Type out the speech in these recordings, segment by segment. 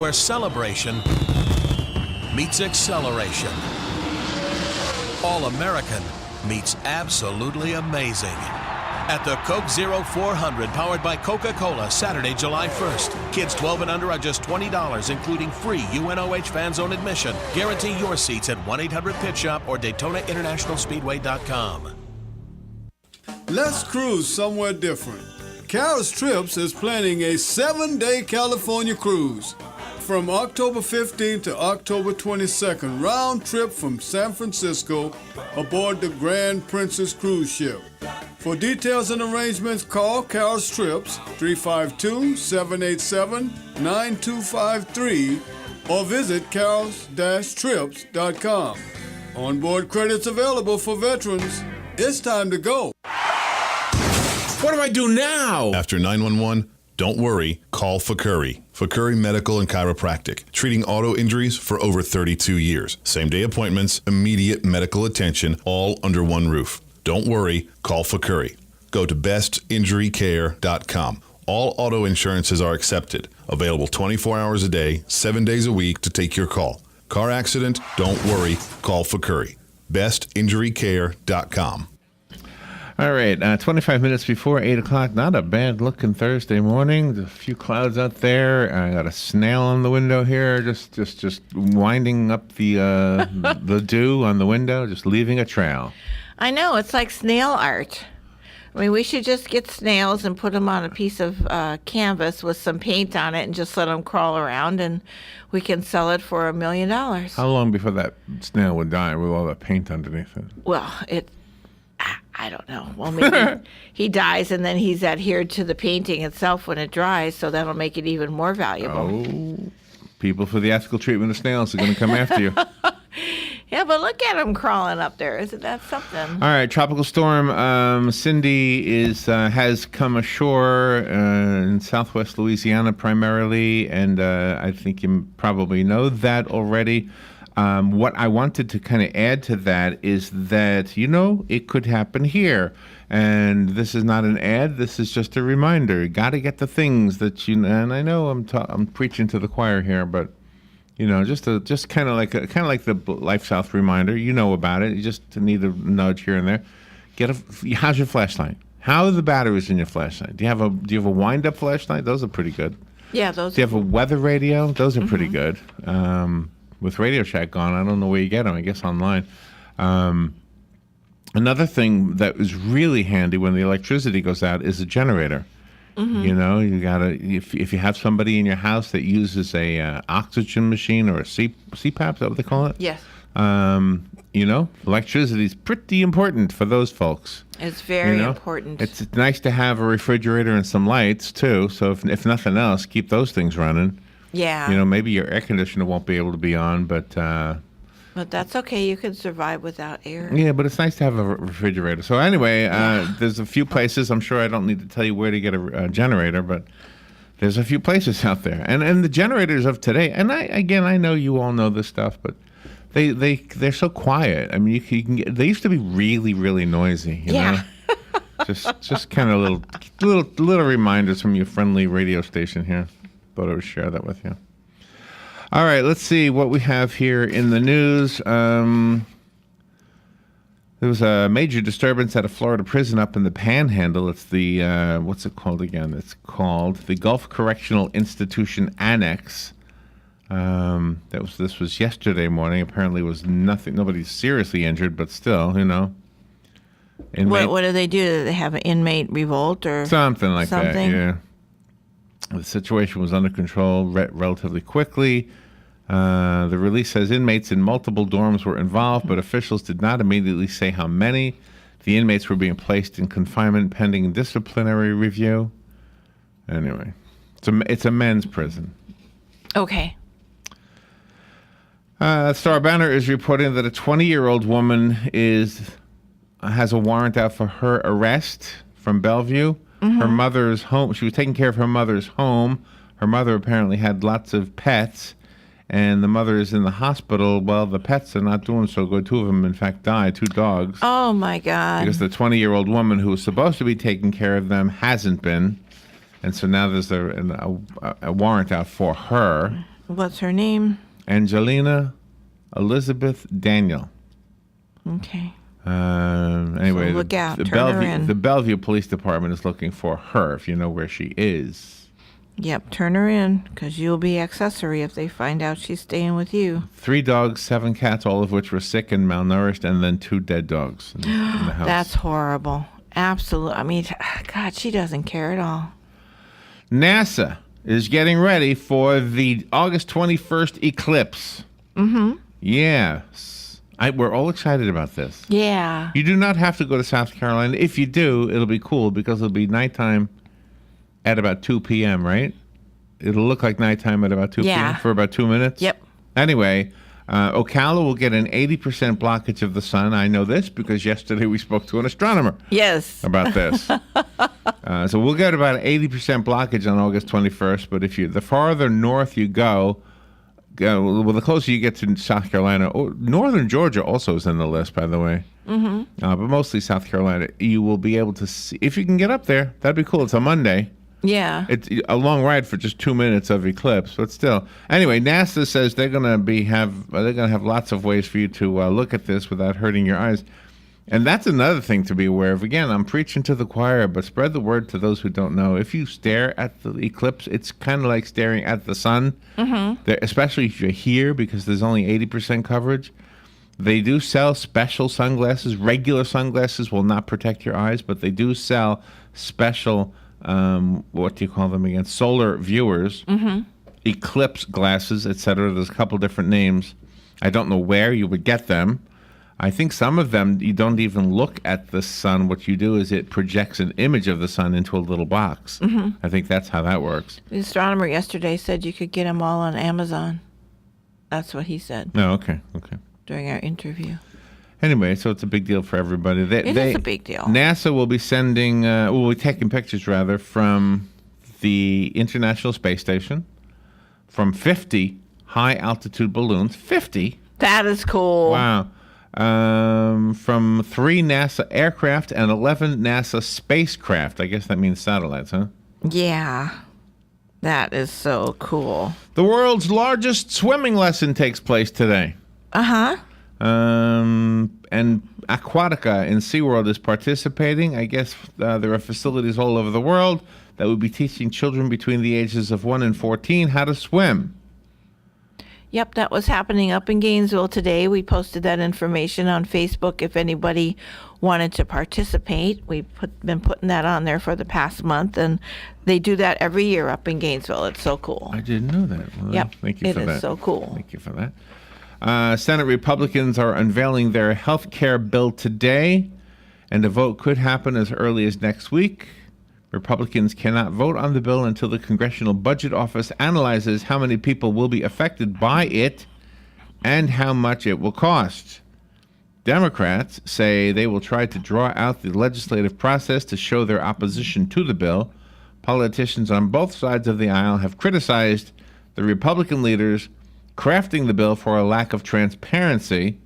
Where celebration meets acceleration. All American meets absolutely amazing. At the Coke Zero 400, powered by Coca-Cola, Saturday, July 1st. Kids 12 and under are just $20, including free UNOH fan zone admission. Guarantee your seats at 1-800-PIT-SHOP or DaytonaInternationalSpeedway.com. Let's cruise somewhere different. Carol's Trips is planning a 7-day California cruise. From October 15th to October 22nd, round trip from San Francisco aboard the Grand Princess cruise ship. For details and arrangements, call Carol's Trips 352-787-9253 or visit carols-trips.com. Onboard credits available for veterans. It's time to go. What do I do now? After 911, don't worry, call Fakuri. Fakuri Medical and Chiropractic, treating auto injuries for over 32 years. Same-day appointments, immediate medical attention, all under one roof. Don't worry, call Fakuri. Go to bestinjurycare.com. All auto insurances are accepted. Available 24 hours a day, 7 days a week to take your call. Car accident? Don't worry, call Fakuri. bestinjurycare.com. All right, 25 minutes before 8 o'clock. Not a bad-looking Thursday morning. There's a few clouds out there. I got a snail on the window here, just winding up the the dew on the window, just leaving a trail. I know, it's like snail art. I mean, we should just get snails and put them on a piece of canvas with some paint on it and just let them crawl around, and we can sell it for $1 million. How long before that snail would die with all that paint underneath it? Well, I don't know. Well, maybe he dies and then he's adhered to the painting itself when it dries, so that'll make it even more valuable. Oh, people for the ethical treatment of snails are going to come after you. Yeah, but look at him crawling up there. Isn't that something? All right, tropical storm Cindy has come ashore in southwest Louisiana primarily, and I think you probably know that already. What I wanted to kind of add to that is that, it could happen here. And this is not an ad. This is just a reminder. You got to get the things that and I know I'm preaching to the choir here, but just kind of like the Life South reminder. You know about it. You just need a nudge here and there. How's your flashlight? How are the batteries in your flashlight? Do you have a wind-up flashlight? Those are pretty good. Yeah, those. Do you have a weather radio? Those are pretty good. With Radio Shack gone, I don't know where you get them. I guess online. Another thing that is really handy when the electricity goes out is a generator. Mm-hmm. You gotta if you have somebody in your house that uses a oxygen machine or a CPAP, is that what they call it? Yes. Electricity is pretty important for those folks. It's very important. It's nice to have a refrigerator and some lights too. So if nothing else, keep those things running. Yeah. Maybe your air conditioner won't be able to be on, but that's okay. You can survive without air. Yeah, but it's nice to have a refrigerator. So anyway, there's a few places. I'm sure I don't need to tell you where to get a generator, but there's a few places out there. And the generators of today, and I know you all know this stuff, but they're so quiet. I mean, you can get. They used to be really, really noisy. You know? just kind of little reminders from your friendly radio station here. Thought I would share that with you. All right, let's see what we have here in the news. There was a major disturbance at a Florida prison up in the Panhandle. It's the, what's it called again? It's called the Gulf Correctional Institution Annex. This was yesterday morning. Apparently it was nobody's seriously injured, but still, What do they do? Do they have an inmate revolt or something like that? Yeah. The situation was under control relatively quickly. The release says inmates in multiple dorms were involved, but officials did not immediately say how many. The inmates were being placed in confinement pending disciplinary review. Anyway, it's a men's prison. Okay. Star Banner is reporting that a 20-year-old woman has a warrant out for her arrest from Bellevue. Mm-hmm. Her mother's home. She was taking care of her mother's home. Her mother apparently had lots of pets, and the mother is in the hospital. Well, the pets are not doing so good. 2 of them, in fact, died. 2 dogs. Oh, my God. Because the 20-year-old woman who was supposed to be taking care of them hasn't been. And so now there's a warrant out for her. What's her name? Angelina Elizabeth Daniel. Okay. Anyway, So look out. The Turn her in. The Bellevue Police Department is looking for her, if you know where she is. Yep, turn her in, because you'll be accessory if they find out she's staying with you. 3 dogs, 7 cats, all of which were sick and malnourished, and then 2 dead dogs in the house. That's horrible. Absolutely. I mean, God, she doesn't care at all. NASA is getting ready for the August 21st eclipse. Mm-hmm. Yeah. We're all excited about this. Yeah. You do not have to go to South Carolina. If you do, it'll be cool because it'll be nighttime at about 2 p.m., right? It'll look like nighttime at about 2 p.m. for about 2 minutes. Yep. Anyway, Ocala will get an 80% blockage of the sun. I know this because yesterday we spoke to an astronomer. Yes. About this. So we'll get about 80% blockage on August 21st, but the farther north you go, well, the closer you get to South Carolina, northern Georgia also is in the list, by the way. Mm-hmm. But mostly South Carolina, you will be able to see, if you can get up there, that'd be cool. It's a Monday. Yeah. It's a long ride for just 2 minutes of eclipse, but still. Anyway, NASA says they're going to have lots of ways for you to look at this without hurting your eyes. And that's another thing to be aware of. Again, I'm preaching to the choir, but spread the word to those who don't know. If you stare at the eclipse, it's kind of like staring at the sun, especially if you're here because there's only 80% coverage. They do sell special sunglasses. Regular sunglasses will not protect your eyes, but they do sell special, what do you call them again? Solar viewers, eclipse glasses, etc. There's a couple different names. I don't know where you would get them. I think some of them, you don't even look at the sun. What you do is it projects an image of the sun into a little box. I think that's how that works. The astronomer yesterday said you could get them all on Amazon. That's what he said. Oh, okay. During our interview. Anyway, so it's a big deal for everybody. It is a big deal. NASA will be taking pictures, rather, from the International Space Station, from 50 high-altitude balloons. 50? That is cool. Wow. From 3 NASA aircraft and 11 NASA spacecraft. I guess that means satellites, huh? Yeah. That is so cool. The world's largest swimming lesson takes place today. Uh-huh. And Aquatica in SeaWorld is participating. I guess there are facilities all over the world that will be teaching children between the ages of 1 and 14 how to swim. Yep, that was happening up in Gainesville today. We posted that information on Facebook if anybody wanted to participate. We've been putting that on there for the past month, and they do that every year up in Gainesville. It's so cool. I didn't know that. Well, yep, thank you for that. It is so cool. Thank you for that. Senate Republicans are unveiling their health care bill today, and a vote could happen as early as next week. Republicans cannot vote on the bill until the Congressional Budget Office analyzes how many people will be affected by it and how much it will cost. Democrats say they will try to draw out the legislative process to show their opposition to the bill. Politicians on both sides of the aisle have criticized the Republican leaders crafting the bill for a lack of transparency.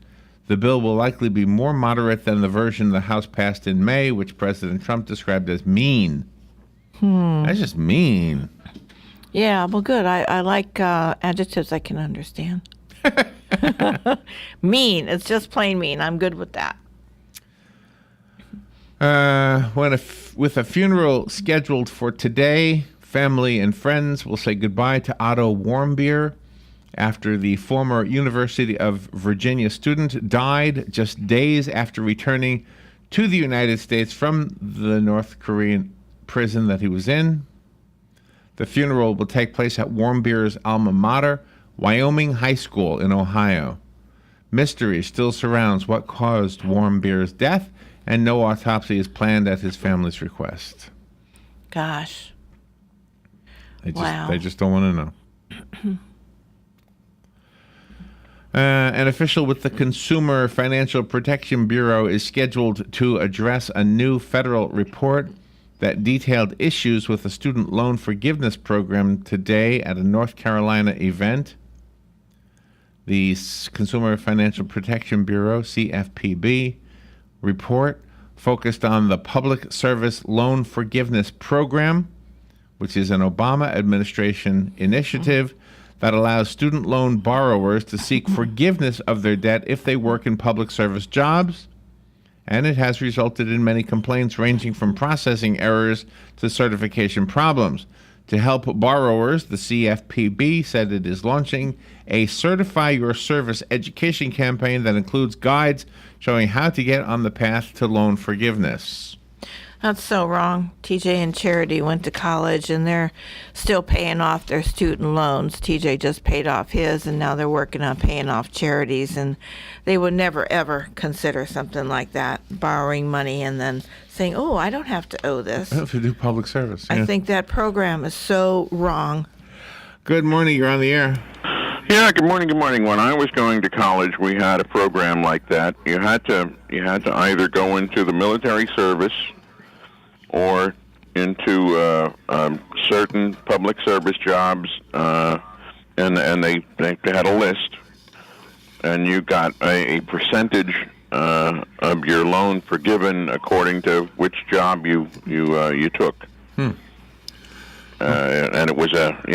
The bill will likely be more moderate than the version the House passed in May, which President Trump described as mean. That's just mean. Yeah, well, good. I like adjectives I can understand. Mean. It's just plain mean. I'm good with that. With a funeral scheduled for today, family and friends will say goodbye to Otto Warmbier after the former University of Virginia student died just days after returning to the United States from the North Korean prison that he was in. The funeral will take place at Warmbier's alma mater, Wyoming High School in Ohio. Mystery still surrounds what caused Warmbier's death, and no autopsy is planned at his family's request. Gosh. They just don't want to know. An official with the Consumer Financial Protection Bureau is scheduled to address a new federal report that detailed issues with the student loan forgiveness program today at a North Carolina event. The Consumer Financial Protection Bureau, CFPB, report focused on the Public Service Loan Forgiveness Program, which is an Obama administration initiative that allows student loan borrowers to seek forgiveness of their debt if they work in public service jobs. And it has resulted in many complaints ranging from processing errors to certification problems. To help borrowers, the CFPB said it is launching a Certify Your Service education campaign that includes guides showing how to get on the path to loan forgiveness. That's so wrong. TJ and Charity went to college and they're still paying off their student loans. TJ just paid off his and now they're working on paying off Charity's, and they would never ever consider something like that, borrowing money and then saying, oh, I don't have to owe this. If you do public service. I think that program is so wrong. Good morning, you're on the air. Yeah, good morning, good morning. When I was going to college, we had a program like that. You had to either go into the military service or into certain public service jobs, and they had a list, and you got a percentage of your loan forgiven according to which job you took. And it was that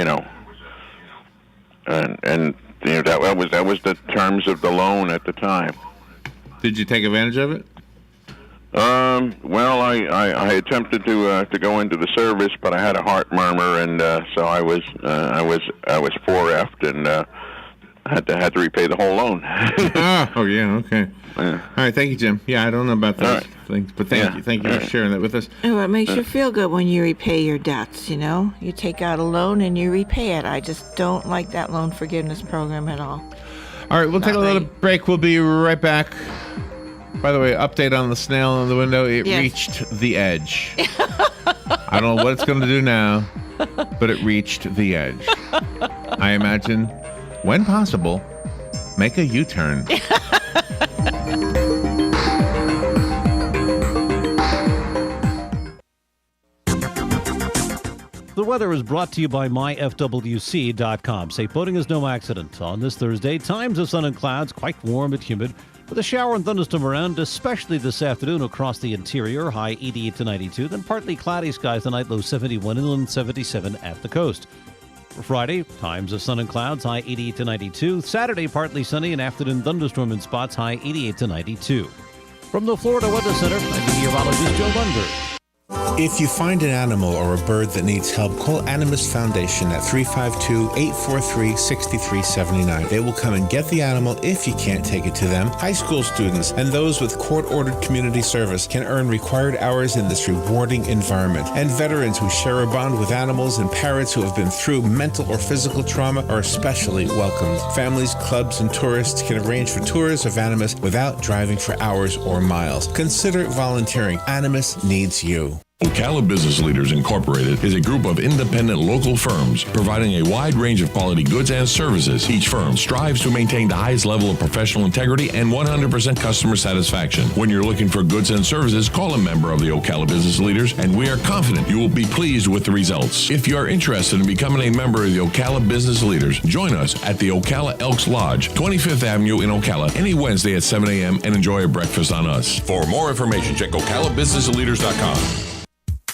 was the terms of the loan at the time. Did you take advantage of it? Well, I attempted to go into the service, but I had a heart murmur, and so I was 4F'd, and had to repay the whole loan. Oh yeah, okay. Yeah. All right, thank you, Jim. Yeah, I don't know about those Right. things, but thank you for sharing that with us. Oh, it makes you feel good when you repay your debts, you know? You take out a loan and you repay it. I just don't like that loan forgiveness program at all. All right, we'll take a Not little me. break. We'll be right back. By the way, update on the snail in the window. It Yes. reached the edge. I don't know what it's going to do now, but it reached the edge. I imagine, when possible, make a U-turn. The weather is brought to you by myfwc.com. Safe boating is no accident. On this Thursday, times of sun and clouds, quite warm and humid, with a shower and thunderstorm around, especially this afternoon across the interior, high 88 to 92. Then partly cloudy skies tonight, low 71, inland 77 at the coast. For Friday, times of sun and clouds, high 88 to 92. Saturday, partly sunny and afternoon thunderstorm in spots, high 88 to 92. From the Florida Weather Center, I'm meteorologist Joe Lundberg. If you find an animal or a bird that needs help, call Animist Foundation at 352-843-6379. They will come and get the animal if you can't take it to them. High school students and those with court-ordered community service can earn required hours in this rewarding environment. And veterans who share a bond with animals and parents who have been through mental or physical trauma are especially welcomed. Families, clubs, and tourists can arrange for tours of Animist without driving for hours or miles. Consider volunteering. Animist needs you. Ocala Business Leaders Incorporated is a group of independent local firms providing a wide range of quality goods and services. Each firm strives to maintain the highest level of professional integrity and 100% customer satisfaction. When you're looking for goods and services, call a member of the Ocala Business Leaders, and we are confident you will be pleased with the results. If you are interested in becoming a member of the Ocala Business Leaders, join us at the Ocala Elks Lodge, 25th Avenue in Ocala, any Wednesday at 7 a.m. and enjoy a breakfast on us. For more information, check OcalaBusinessLeaders.com.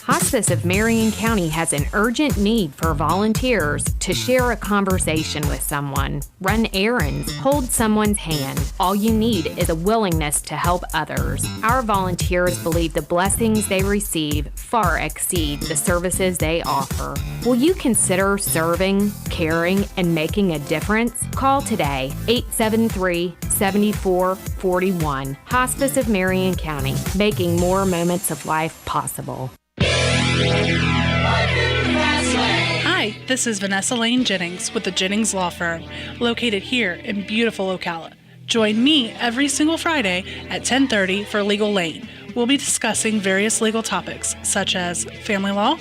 Hospice of Marion County has an urgent need for volunteers to share a conversation with someone, run errands, hold someone's hand. All you need is a willingness to help others. Our volunteers believe the blessings they receive far exceed the services they offer. Will you consider serving, caring, and making a difference? Call today, 873-7441. Hospice of Marion County, making more moments of life possible. Hi, this is Vanessa Lane Jennings with the Jennings Law Firm, located here in beautiful Ocala. Join me every single Friday at 10:30 for Legal Lane. We'll be discussing various legal topics such as family law,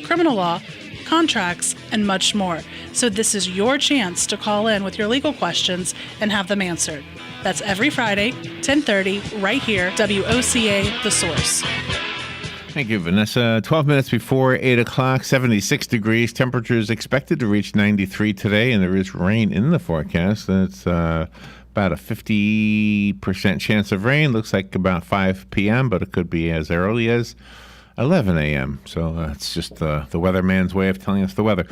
criminal law, contracts, and much more. So this is your chance to call in with your legal questions and have them answered. That's every Friday, 10:30, right here, WOCA The Source. Thank you, Vanessa. 12 minutes before 8 o'clock, 76 degrees. Temperature is expected to reach 93 today, and there is rain in the forecast. That's about a 50% chance of rain. Looks like about 5 p.m., but it could be as early as 11 a.m. So it's just the weatherman's way of telling us the weather.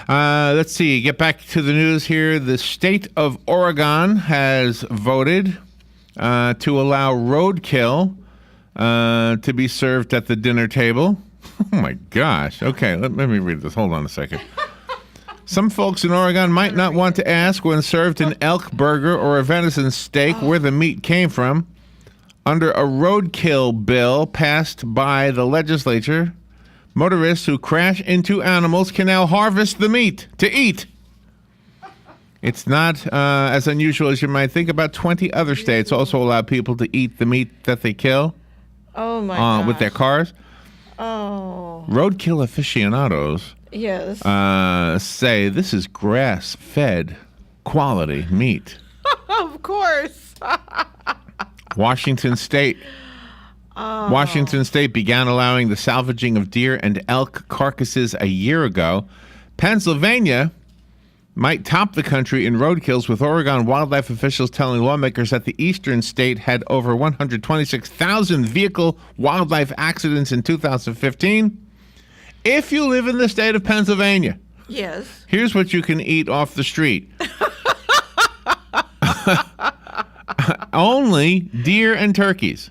Let's see. Get back to the news here. The state of Oregon has voted to allow roadkill to be served at the dinner table. Oh, my gosh. Okay, let me read this. Hold on a second. Some folks in Oregon might not want to ask when served an elk burger or a venison steak where the meat came from. Under a roadkill bill passed by the legislature, motorists who crash into animals can now harvest the meat to eat. It's not as unusual as you might think. About 20 other states also allow people to eat the meat that they kill with their cars. Oh. Roadkill aficionados Yes. say this is grass-fed quality meat. Of course. Washington State began allowing the salvaging of deer and elk carcasses a year ago. Pennsylvania might top the country in roadkills, with Oregon wildlife officials telling lawmakers that the eastern state had over 126,000 vehicle wildlife accidents in 2015. If you live in the state of Pennsylvania, Yes. here's what you can eat off the street. Only deer and turkeys.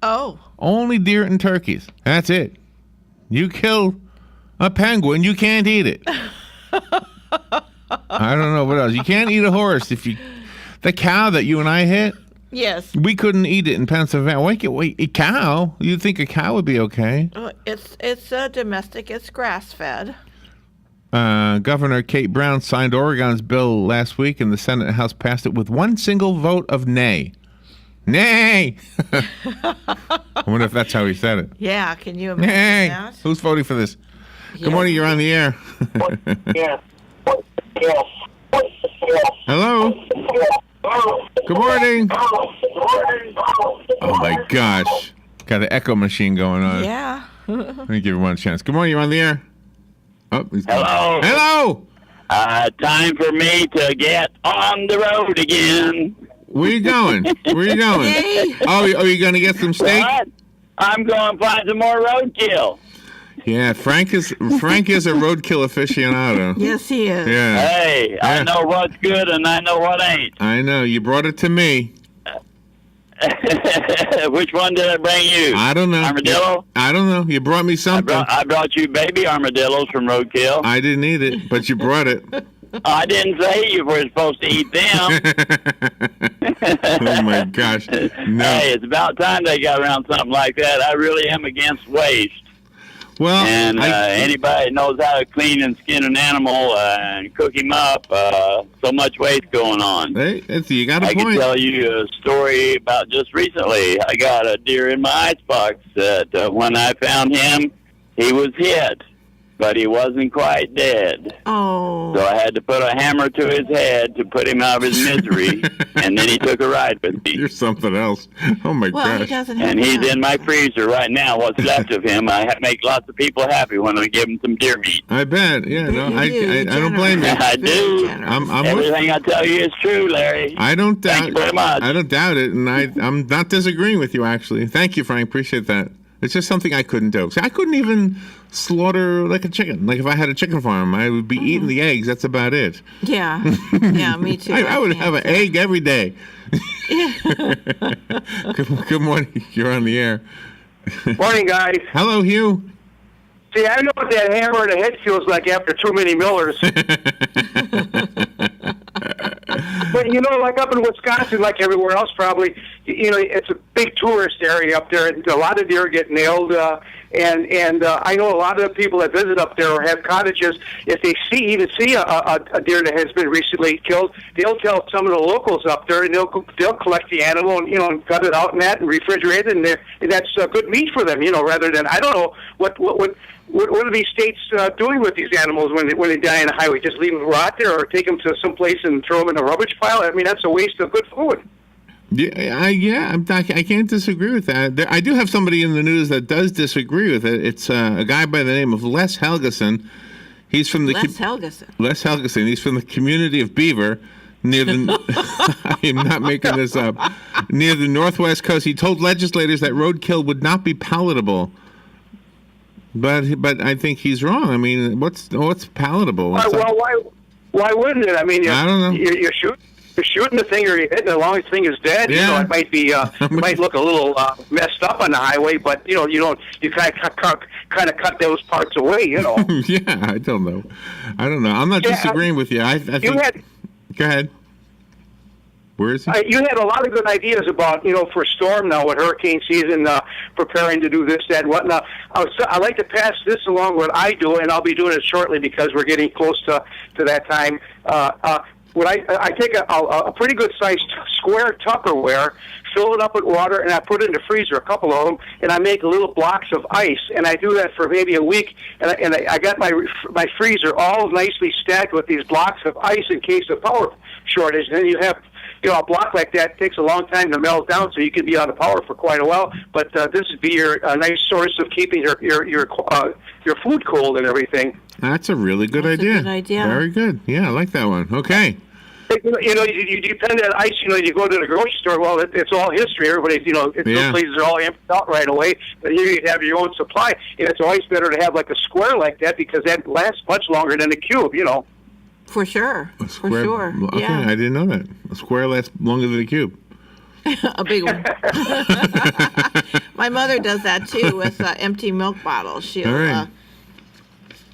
Oh. Only deer and turkeys. That's it. You kill a penguin, you can't eat it. I don't know what else. You can't eat a horse. The cow that you and I hit, Yes. we couldn't eat it in Pennsylvania. Wait, a cow? You'd think a cow would be okay. It's domestic. It's grass-fed. Governor Kate Brown signed Oregon's bill last week, and the Senate and House passed it with one single vote of nay. Nay! I wonder if that's how he said it. Yeah. Can you imagine Nay! that? Who's voting for this? Yeah. Good morning, you're on the air. Yeah. Hello? Good morning. Oh, my gosh. Got an echo machine going on. Yeah. Let me give you one chance. Good morning, you're on the air. Oh, Hello. Hello! Time for me to get on the road again. Where you going? Where you going? Yay. Oh, are you going to get some steak? What? I'm going to find some more roadkill. Yeah, Frank is a roadkill aficionado. Yes, he is. Yeah. Hey, I know what's good and I know what ain't. I know. You brought it to me. Which one did I bring you? I don't know. Armadillo? I don't know. You brought me something. I brought you baby armadillos from Roadkill. I didn't eat it, but you brought it. I didn't say you were supposed to eat them. Oh, my gosh. No. Hey, it's about time they got around something like that. I really am against waste. Well, And anybody knows how to clean and skin an animal and cook him up, so much waste going on. Hey, you got a I point. can tell you a story about just recently. I got a deer in my icebox that when I found him, he was hit, but he wasn't quite dead. Oh. So I had to put a hammer to his head to put him out of his misery, and then he took a ride with me. You're something else. Oh, my Well, he gosh. doesn't have And he's that. in my freezer right now, what's left of him. I make lots of people happy when I give them some deer meat. I bet. Yeah, no, You I do. don't blame you. I do. I'm with, Everything I tell you is true, Larry. I don't doubt. Thank you very much. I don't doubt it, and I'm not disagreeing with you. Actually, thank you, Frank. Appreciate that. It's just something I couldn't do. See, I couldn't even slaughter like a chicken. Like if I had a chicken farm, I would be eating the eggs. That's about it. Yeah. Yeah, me too. I would have an can't. egg every day. Good morning. You're on the air. Morning, guys. Hello, Hugh. See, I know what that hammer in the head feels like after too many Millers. But, like up in Wisconsin, like everywhere else probably, it's a big tourist area up there, and a lot of deer get nailed. And I know a lot of the people that visit up there or have cottages, if they see a deer that has been recently killed, they'll tell some of the locals up there, and they'll collect the animal and and cut it out and refrigerate it, and that's good meat for them. Rather than I don't know what are these states doing with these animals when they die on the highway? Just leave them rot there, or take them to some place and throw them in a rubbish pile? I mean, that's a waste of good food. I can't disagree with that. I do have somebody in the news that does disagree with it. It's a guy by the name of Les Helgeson. He's from Les Helgeson. Les Helgeson. He's from the community of Beaver, near the. I am not making this up. Near the northwest coast, he told legislators that roadkill would not be palatable But I think he's wrong. I mean, what's palatable? Why wouldn't it? I mean, I don't know. You're shooting the thing, or you're hitting it as long as the thing is dead. Yeah. You know, it might be, it might look a little messed up on the highway, but you kind of cut those parts away. You know. Yeah, I don't know. I'm not disagreeing with you. I think. Go ahead. Where is he? You had a lot of good ideas about, for storm now with hurricane season, preparing to do this, that, and whatnot. I'd like to pass this along what I do, and I'll be doing it shortly because we're getting close to that time. When I take a pretty good sized square Tupperware, fill it up with water, and I put it in the freezer, a couple of them, and I make little blocks of ice, and I do that for maybe a week, and I got my freezer all nicely stacked with these blocks of ice in case of power shortage. And then you have a block like that takes a long time to melt down, so you can be out of power for quite a while. But this would be your nice source of keeping your food cold and everything. That's a really good idea. A good idea. Very good. Yeah, I like that one. Okay. You depend on ice. You go to the grocery store. Well, it's all history. Everybody, those places are all emptied out right away. But here you have your own supply, and it's always better to have like a square like that because that lasts much longer than a cube. For sure. For sure. Okay, yeah. I didn't know that. A square lasts longer than a cube. A big one. My mother does that too with empty milk bottles. She'll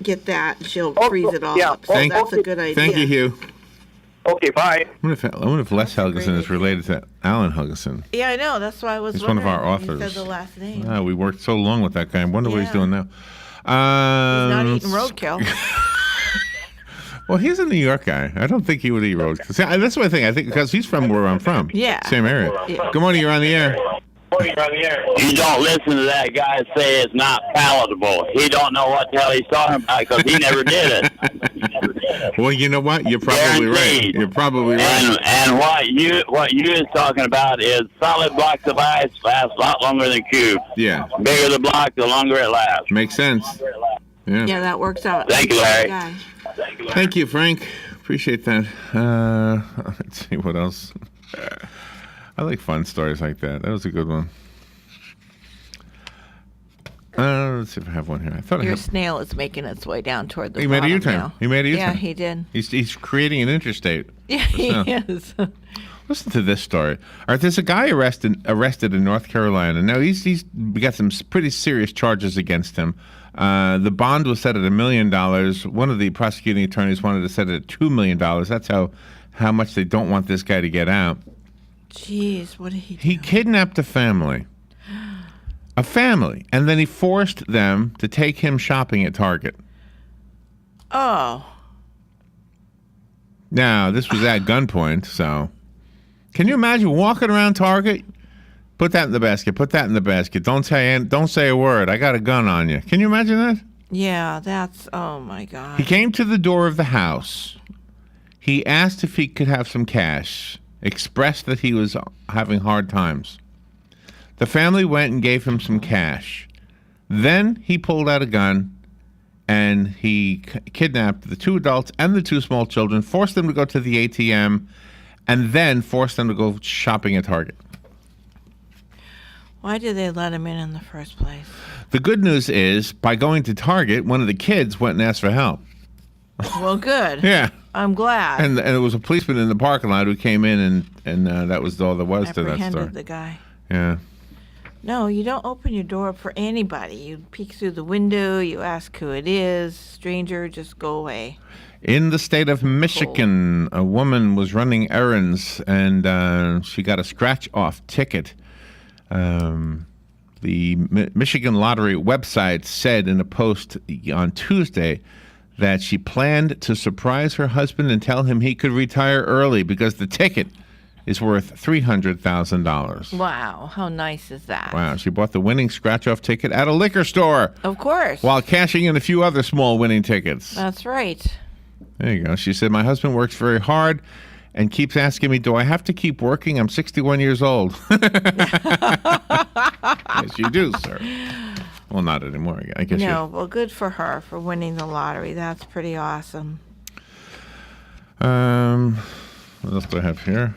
get that. She'll freeze it all up. So that's a good idea. Thank you, Hugh. Okay, bye. I wonder if Les Helgeson is related to Alan Helgeson. Yeah, I know. That's why I was He's wondering. one of our authors. You said the last name. We worked so long with that guy. I wonder what he's doing now. He's not eating roadkill. Well, he's a New York guy. I don't think he would eat roadkill. See, that's what I think. I think because he's from where I'm from. Yeah. Same area. Yeah. Good morning. You're on the air. You don't listen to that guy say it's not palatable. He don't know what the hell he's talking about because he never did it. Well, you know what? You're probably right. You're probably right. And what you is talking about is solid blocks of ice last a lot longer than cubes. Yeah. Bigger the block, the longer it lasts. Makes sense. Yeah. Yeah, that works out. Thank you, Larry. Thank you, Frank. Appreciate that. Let's see what else. I like fun stories like that. That was a good one. Let's see if I have one here. I thought your snail is making its way down toward the He bottom made a U-turn. now. He made a U-turn. Yeah, he did. He's creating an interstate. Yeah, he is. Listen to this story. All right, there's a guy arrested in North Carolina. Now he's got some pretty serious charges against him. The bond was set at $1 million. One of the prosecuting attorneys wanted to set it at $2 million. That's how much they don't want this guy to get out. Jeez, what did he do? He kidnapped a family. And then he forced them to take him shopping at Target. Oh. Now, this was at gunpoint, so... Can you imagine walking around Target? Put that in the basket. Put that in the basket. Don't say a word. I got a gun on you. Can you imagine that? Yeah, that's... Oh, my God. He came to the door of the house. He asked if he could have some cash. Expressed that he was having hard times. The family went and gave him some cash. Then he pulled out a gun and he kidnapped the 2 adults and the 2 small children, forced them to go to the ATM, and then forced them to go shopping at Target. Why did they let him in the first place? The good news is, by going to Target, one of the kids went and asked for help. Well, good. Yeah. I'm glad. And it was a policeman in the parking lot who came in, and that was all there was to that story. Apprehended the guy. Yeah. No, you don't open your door up for anybody. You peek through the window, you ask who it is. Stranger, just go away. In the state of Michigan, a woman was running errands, and she got a scratch-off ticket. The Michigan Lottery website said in a post on Tuesday that she planned to surprise her husband and tell him he could retire early because the ticket is worth $300,000. Wow, how nice is that? Wow, she bought the winning scratch-off ticket at a liquor store. Of course. While cashing in a few other small winning tickets. That's right. There you go. She said, my husband works very hard and keeps asking me, do I have to keep working? I'm 61 years old. Yes, you do, sir. Well, not anymore, I guess. No, well, good for her for winning the lottery. That's pretty awesome. What else do I have here?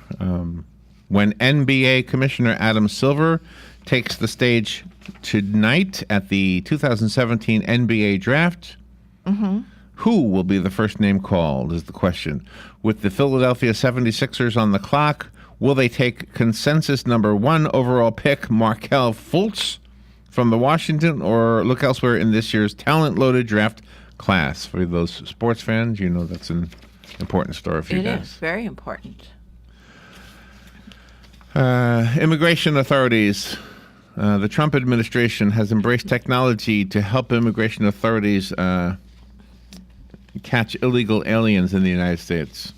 When NBA Commissioner Adam Silver takes the stage tonight at the 2017 NBA Draft. Mm-hmm. Who will be the first name called is the question. With the Philadelphia 76ers on the clock, will they take consensus number 1 overall pick Markelle Fultz from the Washington, or look elsewhere in this year's talent-loaded draft class? For those sports fans, you know that's an important story for you guys. It is very important. Immigration authorities. The Trump administration has embraced technology to help immigration authorities catch illegal aliens in the United States.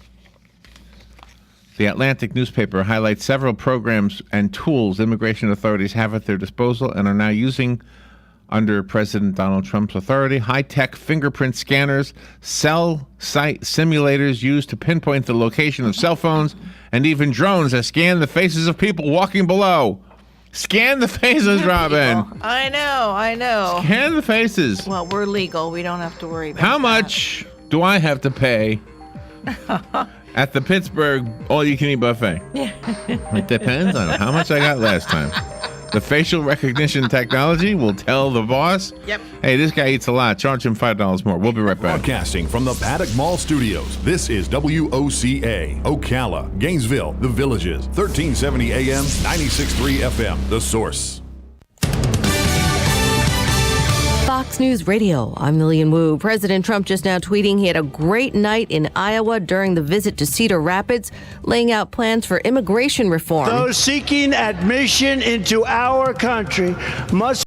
The Atlantic newspaper highlights several programs and tools immigration authorities have at their disposal and are now using under President Donald Trump's authority. High-tech fingerprint scanners, cell site simulators used to pinpoint the location of cell phones, and even drones that scan the faces of people walking below. Scan the faces, Robin. I know. Scan the faces. Well, we're legal. We don't have to worry about How much do I have to pay at the Pittsburgh all-you-can-eat buffet? It depends on how much I got last time. The facial recognition technology will tell the boss, Yep. Hey, this guy eats a lot. Charge him $5 more. We'll be right back. Broadcasting from the Paddock Mall Studios, this is WOCA, Ocala, Gainesville, The Villages, 1370 AM, 96.3 FM, The Source. Fox News Radio, I'm Lillian Wu. President Trump just now tweeting he had a great night in Iowa during the visit to Cedar Rapids, laying out plans for immigration reform. Those seeking admission into our country must